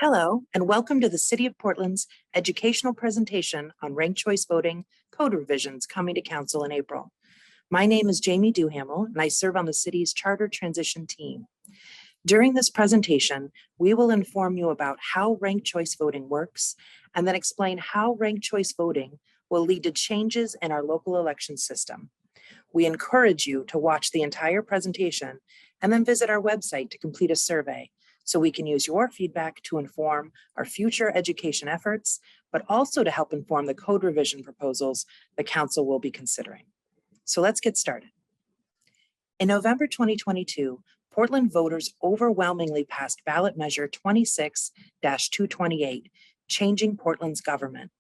Hello, and welcome to the City of Portland's educational presentation on ranked choice voting code revisions coming to Council in April. My name is Jamie Duhamel, and I serve on the city's charter transition team. During this presentation, we will inform you about how ranked choice voting works, and then explain how ranked choice voting will lead to changes in our local election system. We encourage you to watch the entire presentation and then visit our website to complete a survey, so we can use your feedback to inform our future education efforts, but also to help inform the code revision proposals the Council will be considering. So let's get started. In November 2022, Portland voters overwhelmingly passed ballot measure 26-228, changing Portland's government.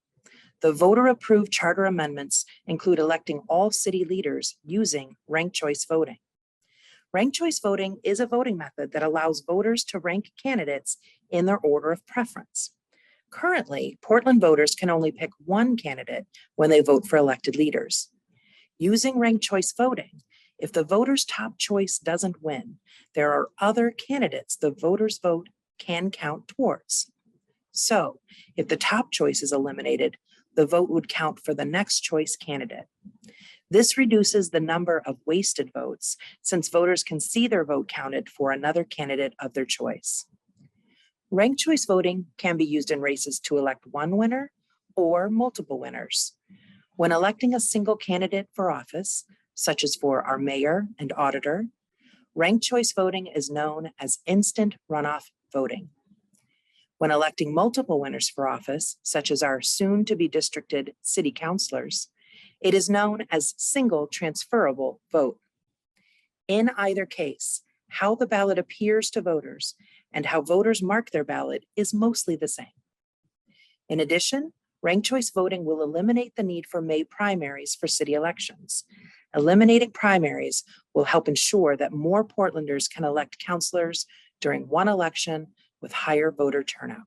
The voter-approved charter amendments include electing all city leaders using ranked choice voting. Ranked choice voting is a voting method that allows voters to rank candidates in their order of preference. Currently, Portland voters can only pick one candidate when they vote for elected leaders. Using ranked choice voting, if the voter's top choice doesn't win, there are other candidates the voter's vote can count towards. So, if the top choice is eliminated, the vote would count for the next choice candidate. This reduces the number of wasted votes, since voters can see their vote counted for another candidate of their choice. Ranked choice voting can be used in races to elect one winner or multiple winners. When electing a single candidate for office, such as for our mayor and auditor, ranked choice voting is known as instant runoff voting. When electing multiple winners for office, such as our soon-to-be districted city councilors, it is known as single transferable vote. In either case, how the ballot appears to voters and how voters mark their ballot is mostly the same. In addition, ranked choice voting will eliminate the need for May primaries for city elections. Eliminating primaries will help ensure that more Portlanders can elect councilors during one election with higher voter turnout.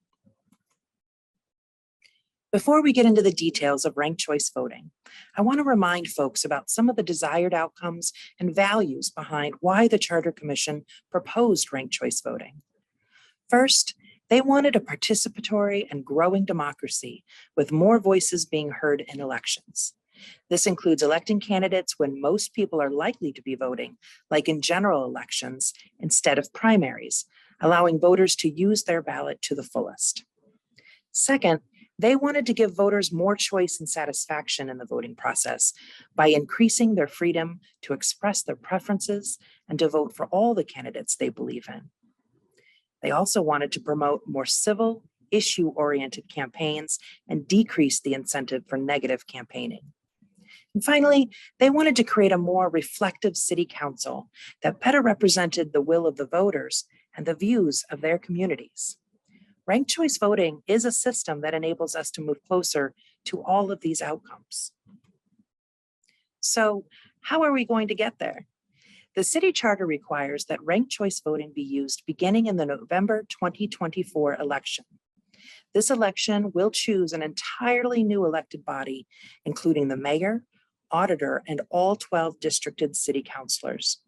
Before we get into the details of ranked choice voting, I want to remind folks about some of the desired outcomes and values behind why the Charter Commission proposed ranked choice voting. First, they wanted a participatory and growing democracy with more voices being heard in elections. This includes electing candidates when most people are likely to be voting, like in general elections, instead of primaries, allowing voters to use their ballot to the fullest. Second, they wanted to give voters more choice and satisfaction in the voting process by increasing their freedom to express their preferences and to vote for all the candidates they believe in. They also wanted to promote more civil, issue-oriented campaigns and decrease the incentive for negative campaigning. And finally, they wanted to create a more reflective city council that better represented the will of the voters and the views of their communities. Ranked choice voting is a system that enables us to move closer to all of these outcomes. So, how are we going to get there? The city charter requires that ranked choice voting be used beginning in the November 2024 election. This election will choose an entirely new elected body, including the mayor, auditor, and all 12 districted city councilors.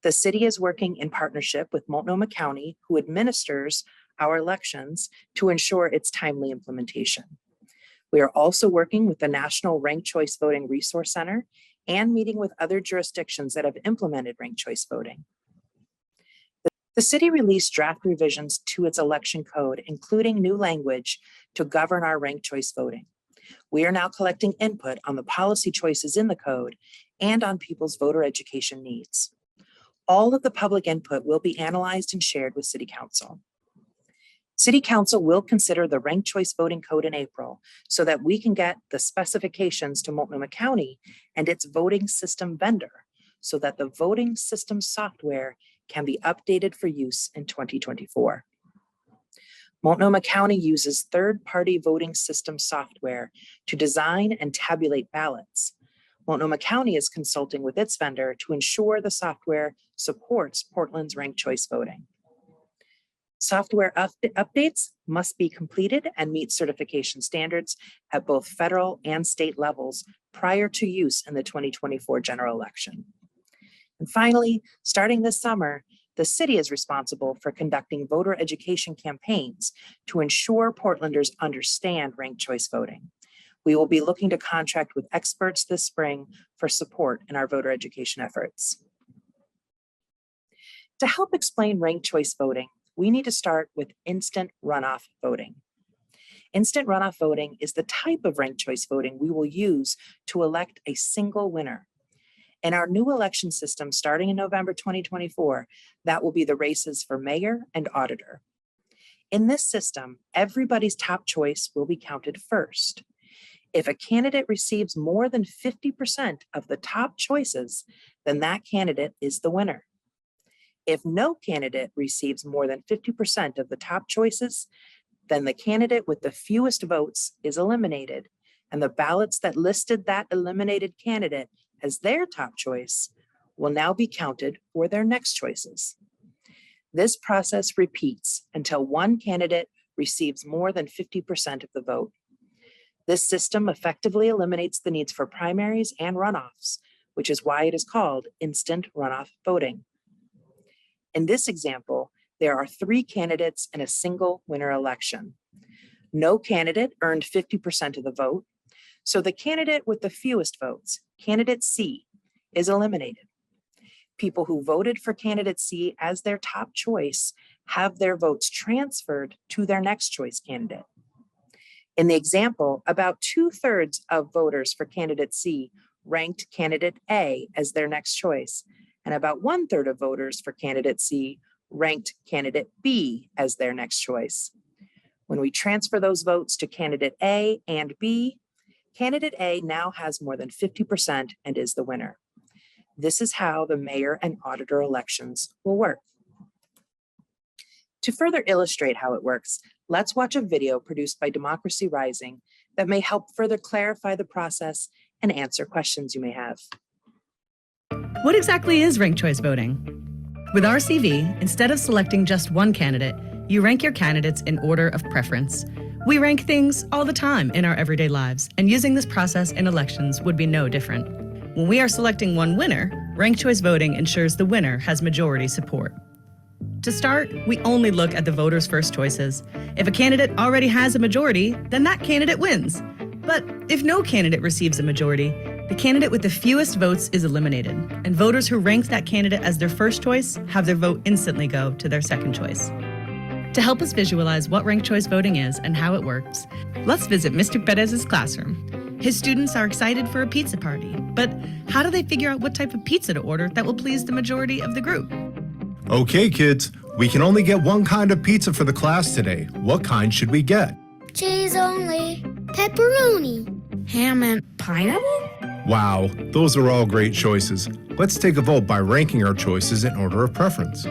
The city is working in partnership with Multnomah County, who administers our elections, to ensure its timely implementation. We are also working with the National Ranked Choice Voting Resource Center and meeting with other jurisdictions that have implemented ranked choice voting. The city released draft revisions to its election code, including new language to govern our ranked choice voting. We are now collecting input on the policy choices in the code and on people's voter education needs. All of the public input will be analyzed and shared with City Council. City Council will consider the ranked choice voting code in April so that we can get the specifications to Multnomah County and its voting system vendor so that the voting system software can be updated for use in 2024. Multnomah County uses third-party voting system software to design and tabulate ballots. Multnomah County is consulting with its vendor to ensure the software supports Portland's ranked choice voting. Software updates must be completed and meet certification standards at both federal and state levels prior to use in the 2024 general election. And finally, starting this summer, The city is responsible for conducting voter education campaigns to ensure Portlanders understand ranked choice voting. We will be looking to contract with experts this spring for support in our voter education efforts. To help explain ranked choice voting, we need to start with instant runoff voting. Instant runoff voting is the type of ranked choice voting we will use to elect a single winner. In our new election system starting in November 2024, that will be the races for mayor and auditor. In this system, everybody's top choice will be counted first. If a candidate receives more than 50% of the top choices, then that candidate is the winner. If no candidate receives more than 50% of the top choices, then the candidate with the fewest votes is eliminated, and the ballots that listed that eliminated candidate as their top choice will now be counted for their next choices. This process repeats until one candidate receives more than 50% of the vote. This system effectively eliminates the needs for primaries and runoffs, which is why it is called instant runoff voting. In this example, there are 3 candidates in a single winner election. No candidate earned 50% of the vote, so the candidate with the fewest votes, candidate C, is eliminated. People who voted for candidate C as their top choice have their votes transferred to their next choice candidate. In the example, about 2/3 of voters for candidate C ranked candidate A as their next choice, and about 1/3 of voters for candidate C ranked candidate B as their next choice. When we transfer those votes to candidate A and B, candidate A now has more than 50% and is the winner. This is how the mayor and auditor elections will work. To further illustrate how it works, let's watch a video produced by Democracy Rising that may help further clarify the process and answer questions you may have. What exactly is ranked choice voting? With RCV, instead of selecting just one candidate, you rank your candidates in order of preference. We rank things all the time in our everyday lives, and using this process in elections would be no different. When we are selecting one winner, ranked choice voting ensures the winner has majority support. To start, we only look at the voters' first choices. If a candidate already has a majority, then that candidate wins. But if no candidate receives a majority, the candidate with the fewest votes is eliminated, and voters who ranked that candidate as their first choice have their vote instantly go to their second choice. To help us visualize what ranked choice voting is and how it works, let's visit Mr. Perez's classroom. His students are excited for a pizza party, but how do they figure out what type of pizza to order that will please the majority of the group? Okay, kids, we can only get one kind of pizza for the class today. What kind should we get? Cheese only. Pepperoni. Ham and pineapple? Wow, those are all great choices. Let's take a vote by ranking our choices in order of preference.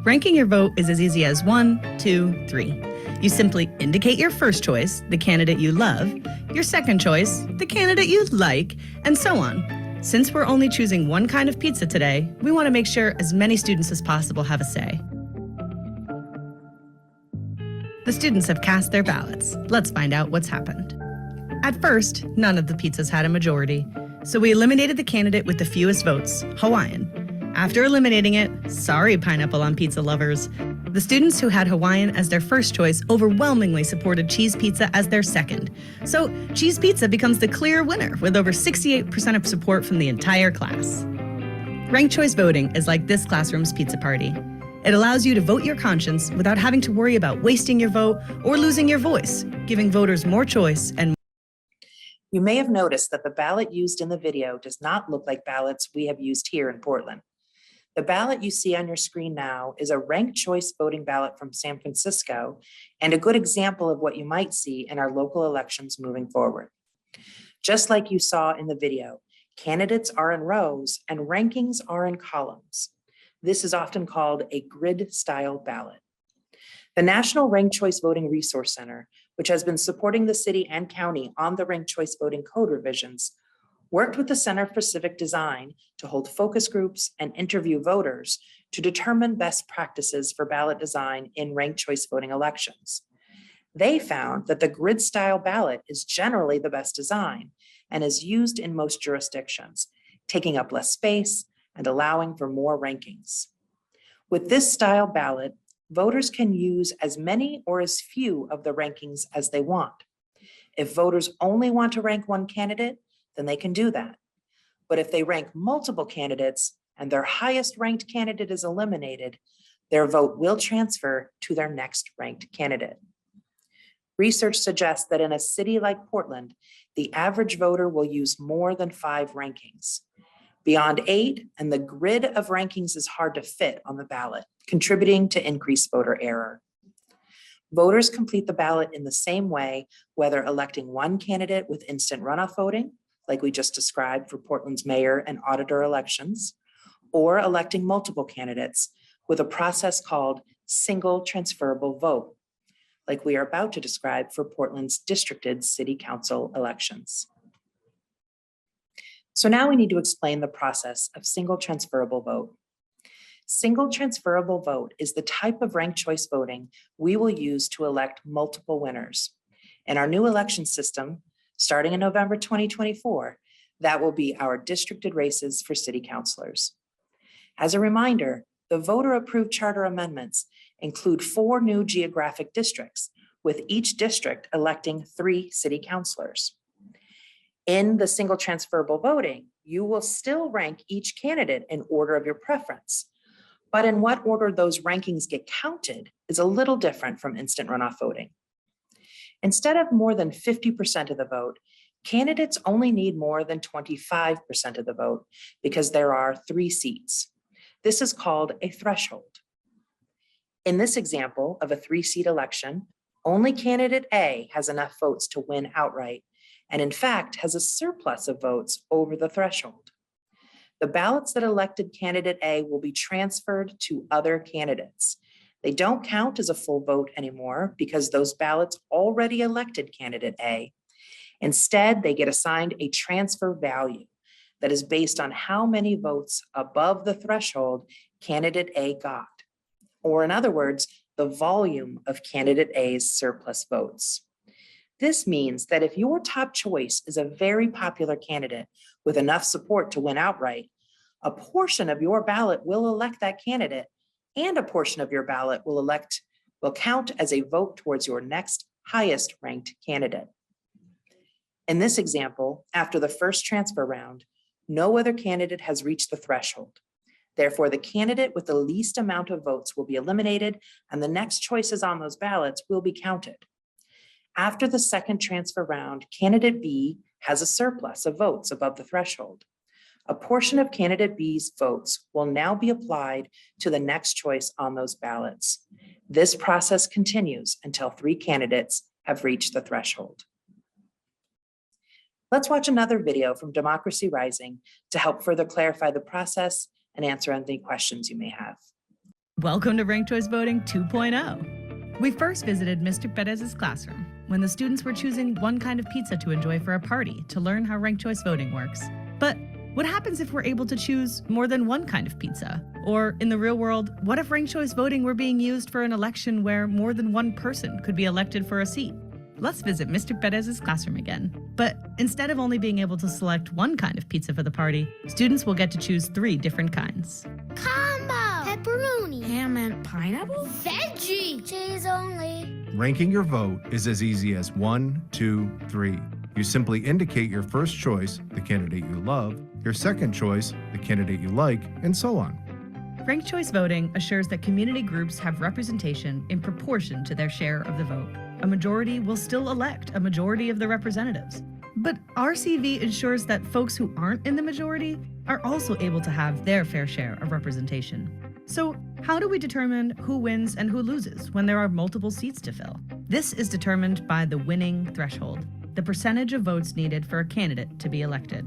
Ranking your vote is as easy as 1, 2, 3. You simply indicate your first choice, the candidate you love, your second choice, the candidate you like, and so on. Since we're only choosing one kind of pizza today, we want to make sure as many students as possible have a say. The students have cast their ballots. Let's find out what's happened. At first, none of the pizzas had a majority, so we eliminated the candidate with the fewest votes, Hawaiian. After eliminating it, sorry pineapple on pizza lovers, the students who had Hawaiian as their first choice overwhelmingly supported cheese pizza as their second. So cheese pizza becomes the clear winner with over 68% of support from the entire class. Ranked choice voting is like this classroom's pizza party. It allows you to vote your conscience without having to worry about wasting your vote or losing your voice, giving voters more choice and You may have noticed that the ballot used in the video does not look like ballots we have used here in Portland. The ballot you see on your screen now is a ranked choice voting ballot from San Francisco and a good example of what you might see in our local elections moving forward. Just like you saw in the video, candidates are in rows and rankings are in columns. This is often called a grid-style ballot. The National Ranked Choice Voting Resource Center, which has been supporting the city and county on the ranked choice voting code revisions, worked with the Center for Civic Design to hold focus groups and interview voters to determine best practices for ballot design in ranked choice voting elections. They found that the grid-style ballot is generally the best design and is used in most jurisdictions, taking up less space and allowing for more rankings. With this style ballot, voters can use as many or as few of the rankings as they want. If voters only want to rank one candidate, then they can do that. But if they rank multiple candidates and their highest ranked candidate is eliminated, their vote will transfer to their next ranked candidate. Research suggests that in a city like Portland, the average voter will use more than 5 rankings. Beyond 8, and the grid of rankings is hard to fit on the ballot, contributing to increased voter error. Voters complete the ballot in the same way, whether electing one candidate with instant runoff voting, like we just described for Portland's mayor and auditor elections, or electing multiple candidates with a process called single transferable vote, like we are about to describe for Portland's districted city council elections. So now we need to explain the process of single transferable vote. Single transferable vote is the type of ranked choice voting we will use to elect multiple winners. In our new election system, starting in November 2024, that will be our districted races for city councilors. As a reminder, the voter-approved charter amendments include 4 new geographic districts, with each district electing 3 city councilors. In the single transferable voting, you will still rank each candidate in order of your preference. But in what order those rankings get counted is a little different from instant runoff voting. Instead of more than 50% of the vote, candidates only need more than 25% of the vote because there are 3 seats. This is called a threshold. In this example of a 3-seat election, only candidate A has enough votes to win outright, and in fact has a surplus of votes over the threshold. The ballots that elected candidate A will be transferred to other candidates. They don't count as a full vote anymore because those ballots already elected candidate A. Instead, they get assigned a transfer value that is based on how many votes above the threshold candidate A got. Or in other words, the volume of candidate A's surplus votes. This means that if your top choice is a very popular candidate with enough support to win outright, a portion of your ballot will elect that candidate, and a portion of your ballot will count as a vote towards your next highest ranked candidate. In this example, after the first transfer round, no other candidate has reached the threshold. Therefore, the candidate with the least amount of votes will be eliminated, and the next choices on those ballots will be counted. After the second transfer round, candidate B has a surplus of votes above the threshold. A portion of candidate B's votes will now be applied to the next choice on those ballots. This process continues until 3 candidates have reached the threshold. Let's watch another video from Democracy Rising to help further clarify the process and answer any questions you may have. Welcome to Ranked Choice Voting 2.0. We first visited Mr. Perez's classroom when the students were choosing one kind of pizza to enjoy for a party to learn how ranked choice voting works. But what happens if we're able to choose more than one kind of pizza? Or in the real world, what if ranked choice voting were being used for an election where more than one person could be elected for a seat? Let's visit Mr. Perez's classroom again. But instead of only being able to select one kind of pizza for the party, students will get to choose 3 different kinds. Combo! Pepperoni! Ham and pineapple? Veggie! Cheese only! Ranking your vote is as easy as 1, 2, 3. You simply indicate your first choice, the candidate you love, your second choice, the candidate you like, and so on. Ranked choice voting assures that community groups have representation in proportion to their share of the vote. A majority will still elect a majority of the representatives. But RCV ensures that folks who aren't in the majority are also able to have their fair share of representation. So how do we determine who wins and who loses when there are multiple seats to fill? This is determined by the winning threshold, the percentage of votes needed for a candidate to be elected.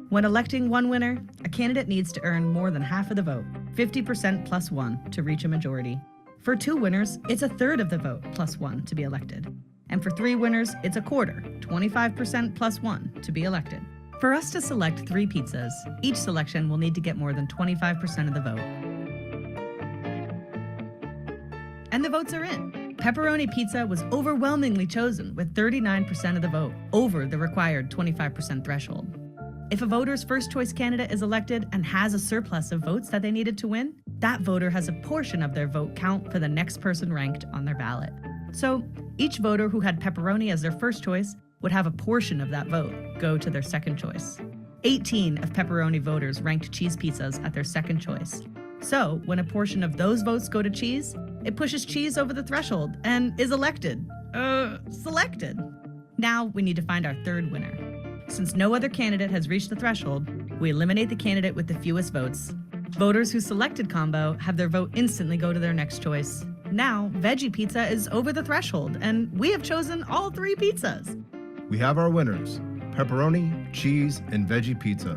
When electing one winner, a candidate needs to earn more than half of the vote, 50% plus 1, to reach a majority. For 2 winners, it's a third of the vote plus 1 to be elected. And for 3 winners, it's a quarter, 25% plus 1, to be elected. For us to select 3 pizzas, each selection will need to get more than 25% of the vote. And the votes are in. Pepperoni pizza was overwhelmingly chosen with 39% of the vote, over the required 25% threshold. If a voter's first choice candidate is elected and has a surplus of votes that they needed to win, that voter has a portion of their vote count for the next person ranked on their ballot. So each voter who had pepperoni as their first choice would have a portion of that vote go to their second choice. 18 of pepperoni voters ranked cheese pizzas at their second choice. So when a portion of those votes go to cheese, it pushes cheese over the threshold and is selected. Now we need to find our third winner. Since no other candidate has reached the threshold, we eliminate the candidate with the fewest votes. Voters who selected combo have their vote instantly go to their next choice. Now, veggie pizza is over the threshold, and we have chosen all 3 pizzas. We have our winners: pepperoni, cheese, and veggie pizza.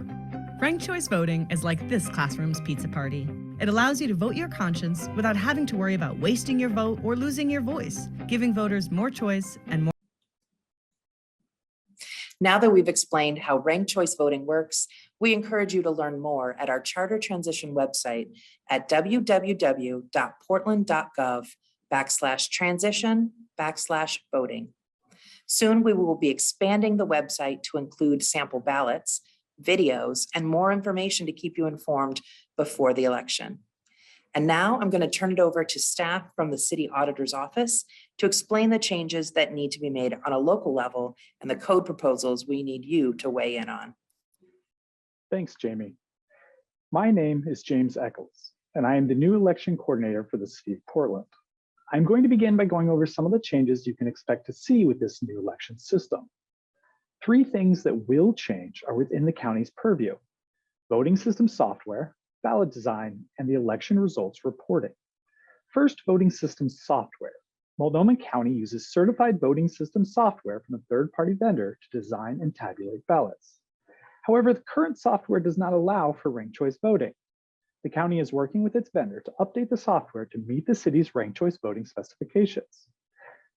Ranked choice voting is like this classroom's pizza party. It allows you to vote your conscience without having to worry about wasting your vote or losing your voice, giving voters more choice and more. Now that we've explained how ranked choice voting works, we encourage you to learn more at our charter transition website at www.portland.gov/transition/voting. Soon we will be expanding the website to include sample ballots, videos, and more information to keep you informed before the election. And now I'm going to turn it over to staff from the City Auditor's Office to explain the changes that need to be made on a local level and the code proposals we need you to weigh in on. Thanks, Jamie. My name is James Eckles, and I am the new election coordinator for the City of Portland. I'm going to begin by going over some of the changes you can expect to see with this new election system. 3 things that will change are within the county's purview: voting system software, ballot design, and the election results reporting. First, voting system software. Multnomah County uses certified voting system software from a third-party vendor to design and tabulate ballots. However, the current software does not allow for ranked choice voting. The county is working with its vendor to update the software to meet the city's ranked choice voting specifications.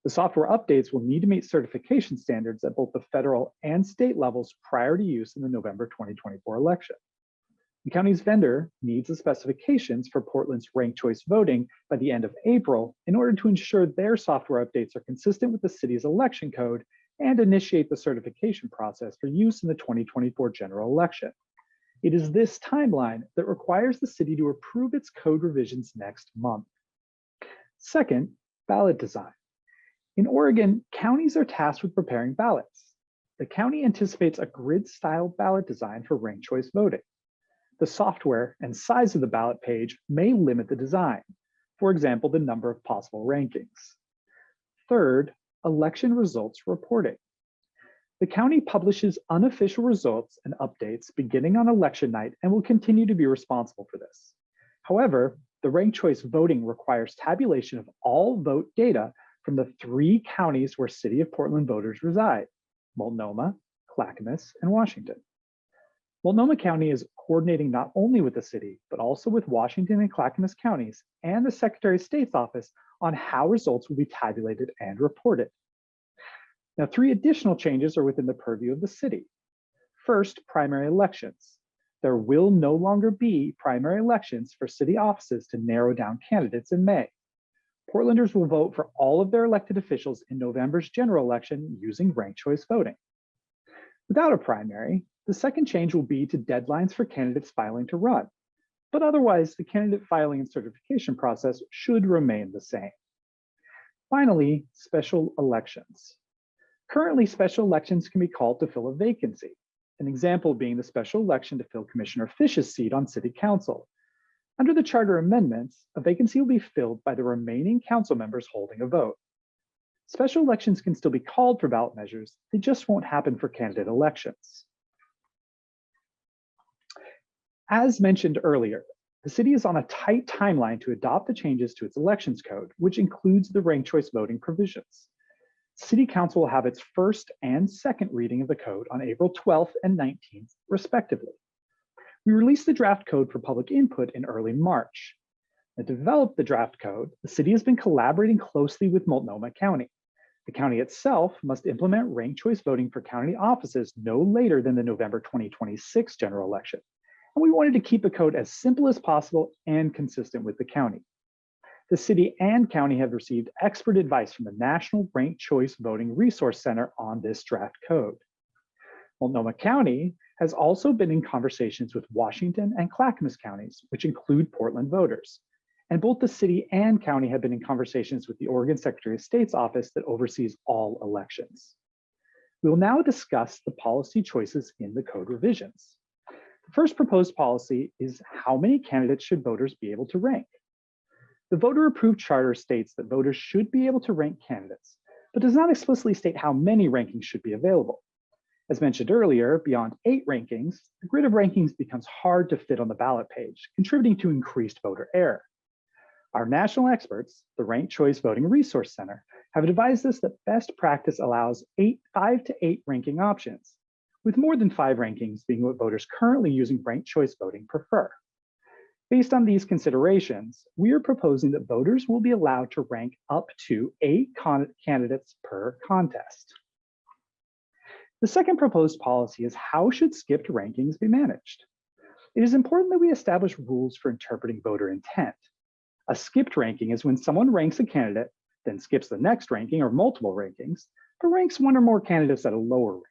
The software updates will need to meet certification standards at both the federal and state levels prior to use in the November 2024 election. The county's vendor needs the specifications for Portland's ranked choice voting by the end of April in order to ensure their software updates are consistent with the city's election code and initiate the certification process for use in the 2024 general election. It is this timeline that requires the city to approve its code revisions next month. Second, ballot design. In Oregon, counties are tasked with preparing ballots. The county anticipates a grid-style ballot design for ranked choice voting. The software and size of the ballot page may limit the design, for example, the number of possible rankings. Third, election results reporting. The county publishes unofficial results and updates beginning on election night and will continue to be responsible for this. However, the ranked choice voting requires tabulation of all vote data from the 3 counties where City of Portland voters reside: Multnomah, Clackamas, and Washington. Multnomah County is coordinating not only with the city, but also with Washington and Clackamas counties and the Secretary of State's office on how results will be tabulated and reported. Now, 3 additional changes are within the purview of the city. First, primary elections. There will no longer be primary elections for city offices to narrow down candidates in May. Portlanders will vote for all of their elected officials in November's general election using ranked choice voting. Without a primary, the second change will be to deadlines for candidates filing to run, but otherwise the candidate filing and certification process should remain the same. Finally, special elections. Currently, special elections can be called to fill a vacancy, an example being the special election to fill Commissioner Fish's seat on City Council. Under the charter amendments, a vacancy will be filled by the remaining council members holding a vote. Special elections can still be called for ballot measures, they just won't happen for candidate elections. As mentioned earlier, the city is on a tight timeline to adopt the changes to its elections code, which includes the ranked choice voting provisions. City Council will have its first and second reading of the code on April 12th and 19th, respectively. We released the draft code for public input in early March. To develop the draft code, the city has been collaborating closely with Multnomah County. The county itself must implement ranked choice voting for county offices no later than the November 2026 general election. And we wanted to keep the code as simple as possible and consistent with the county. The city and county have received expert advice from the National Ranked Choice Voting Resource Center on this draft code. Multnomah County has also been in conversations with Washington and Clackamas counties, which include Portland voters. And both the city and county have been in conversations with the Oregon Secretary of State's office that oversees all elections. We will now discuss the policy choices in the code revisions. The first proposed policy is how many candidates should voters be able to rank? The voter-approved charter states that voters should be able to rank candidates, but does not explicitly state how many rankings should be available. As mentioned earlier, beyond 8 rankings, the grid of rankings becomes hard to fit on the ballot page, contributing to increased voter error. Our national experts, the Ranked Choice Voting Resource Center, have advised us that best practice allows 5 to 8 ranking options, with more than 5 rankings being what voters currently using ranked choice voting prefer. Based on these considerations, we are proposing that voters will be allowed to rank up to 8 candidates per contest. The second proposed policy is how should skipped rankings be managed? It is important that we establish rules for interpreting voter intent. A skipped ranking is when someone ranks a candidate, then skips the next ranking or multiple rankings, but ranks one or more candidates at a lower rank.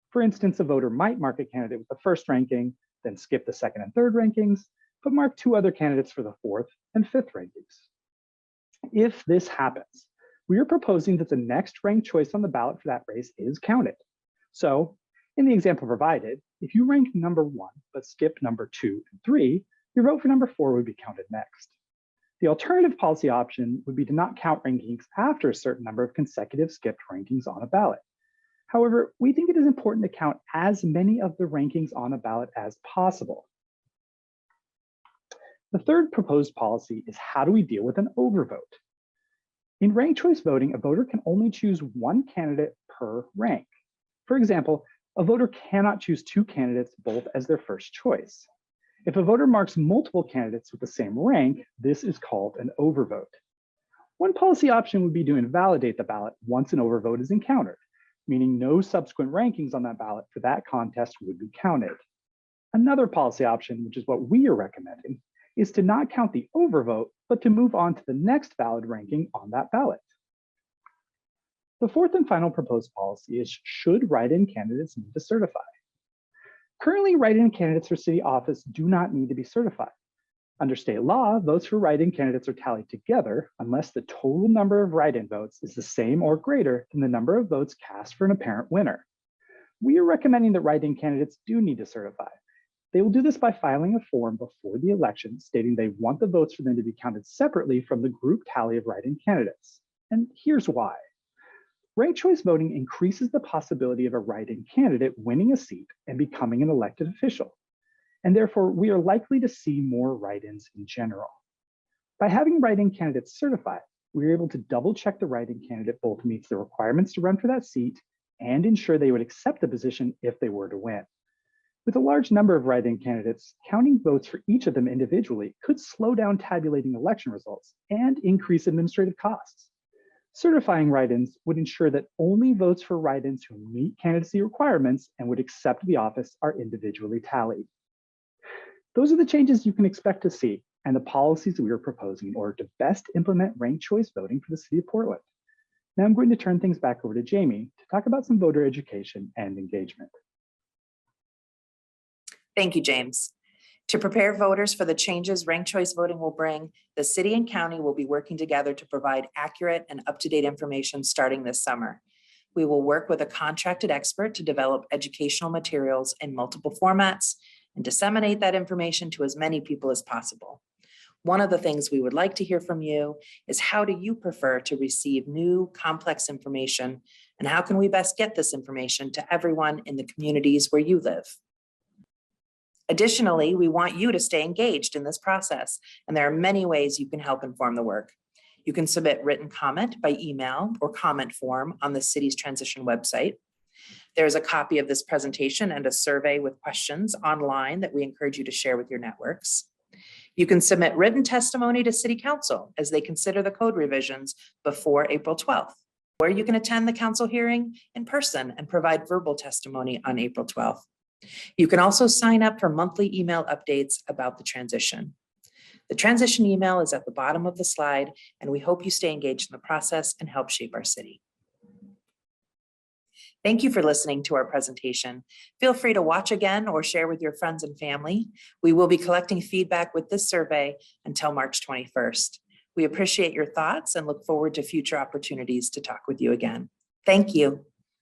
For instance, a voter might mark a candidate with the first ranking, then skip the second and third rankings, but mark 2 other candidates for the 4th and 5th rankings. If this happens, we are proposing that the next ranked choice on the ballot for that race is counted. So, in the example provided, if you rank number 1 but skip number 2 and 3, your vote for number 4 would be counted next. The alternative policy option would be to not count rankings after a certain number of consecutive skipped rankings on a ballot. However, we think it is important to count as many of the rankings on a ballot as possible. The third proposed policy is how do we deal with an overvote? In ranked choice voting, a voter can only choose 1 candidate per rank. For example, a voter cannot choose 2 candidates both as their first choice. If a voter marks multiple candidates with the same rank, this is called an overvote. One policy option would be to invalidate the ballot once an overvote is encountered, meaning no subsequent rankings on that ballot for that contest would be counted. Another policy option, which is what we are recommending, is to not count the overvote, but to move on to the next valid ranking on that ballot. The fourth and final proposed policy is should write-in candidates need to certify? Currently, write-in candidates for city office do not need to be certified. Under state law, votes for write-in candidates are tallied together unless the total number of write-in votes is the same or greater than the number of votes cast for an apparent winner. We are recommending that write-in candidates do need to certify. They will do this by filing a form before the election stating they want the votes for them to be counted separately from the group tally of write-in candidates. And here's why. Ranked choice voting increases the possibility of a write-in candidate winning a seat and becoming an elected official. And therefore, we are likely to see more write-ins in general. By having write-in candidates certified, we are able to double check the write-in candidate both meets the requirements to run for that seat and ensure they would accept the position if they were to win. With a large number of write-in candidates, counting votes for each of them individually could slow down tabulating election results and increase administrative costs. Certifying write-ins would ensure that only votes for write-ins who meet candidacy requirements and would accept the office are individually tallied. Those are the changes you can expect to see and the policies we are proposing in order to best implement ranked choice voting for the city of Portland. Now I'm going to turn things back over to Jamie to talk about some voter education and engagement. Thank you, James. To prepare voters for the changes ranked choice voting will bring, the city and county will be working together to provide accurate and up-to-date information starting this summer. We will work with a contracted expert to develop educational materials in multiple formats and disseminate that information to as many people as possible. One of the things we would like to hear from you is how do you prefer to receive new, complex information, and how can we best get this information to everyone in the communities where you live? Additionally, we want you to stay engaged in this process, and there are many ways you can help inform the work. You can submit written comment by email or comment form on the city's transition website. There's a copy of this presentation and a survey with questions online that we encourage you to share with your networks. You can submit written testimony to City Council as they consider the code revisions before April 12th, or you can attend the council hearing in person and provide verbal testimony on April 12th. You can also sign up for monthly email updates about the transition. The transition email is at the bottom of the slide, and we hope you stay engaged in the process and help shape our city. Thank you for listening to our presentation. Feel free to watch again or share with your friends and family. We will be collecting feedback with this survey until March 21st. We appreciate your thoughts and look forward to future opportunities to talk with you again. Thank you.